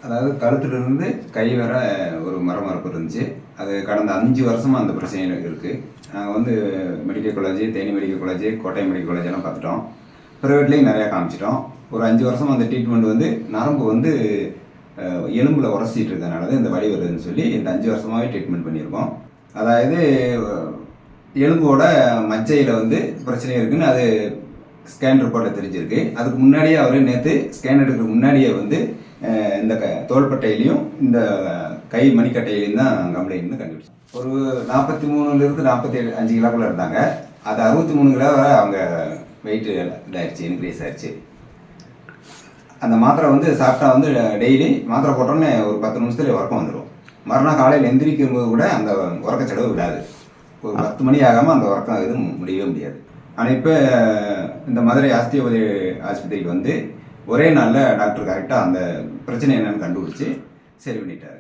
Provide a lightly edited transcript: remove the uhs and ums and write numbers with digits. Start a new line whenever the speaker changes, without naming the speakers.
அதாவது கழுத்துலேருந்து கை வர ஒரு மரமரப்பு இருந்துச்சு. அது கடந்த 5 வருஷமாக அந்த பிரச்சனையில் இருக்குது. நாங்கள் வந்து medical college, Theni medical college, கோட்டை மெடிக்கல் காலேஜ் எல்லாம் பார்த்துட்டோம். ப்ரைவேட்லேயும் நிறையா காமிச்சிட்டோம். ஒரு 5 வருஷமாக அந்த ட்ரீட்மெண்ட் வந்து நரம்பு வந்து எலும்பில் உரசிட்டு இருக்கனால தான் இந்த வலி வருதுன்னு சொல்லி இந்த 5 வருஷமாகவே ட்ரீட்மெண்ட் பண்ணியிருக்கோம். அதாவது எலும்போட மச்சையில் வந்து பிரச்சனை இருக்குதுன்னு அது ஸ்கேன் ரிப்போர்ட்டில் தெரிஞ்சிருக்கு. அதுக்கு முன்னாடியே அவர் நேற்று ஸ்கேன் எடுக்கிறதுக்கு முன்னாடியே வந்து இந்த தோள்பட்டையிலையும் இந்த கை மணிக்கட்டையிலையும் தான் கம்ப்ளைண்ட்னு கண்டுபிடிச்சோம். ஒரு 43லேருந்து 45 கிலோக்குள்ளே இருந்தாங்க. அது 63 கிலோ வரை அவங்க வெயிட் இதாகிடுச்சு, இன்க்ரீஸ் ஆகிடுச்சு. அந்த மாத்திரை வந்து சாப்பிட்டா வந்து டெய்லி மாத்திரை போட்டோன்னே ஒரு 10 நிமிஷத்துல உறக்கம் வந்துடும். மறுநாள் காலையில் எந்திரிக்கும் போது கூட அந்த உறக்க செலவு விடாது. ஒரு 10 மணி ஆகாமல் அந்த உறக்கம் எதுவும் முடியவே முடியாது. ஆனால் இப்போ இந்த மதுரை ஆஸ்தியோபதி ஆஸ்பத்திரிக்கு வந்து ஒரே நாளில் டாக்டர் கரெக்டாக அந்த பிரச்சனை என்னென்னு கண்டுபிடிச்சி சரி பண்ணிட்டார்.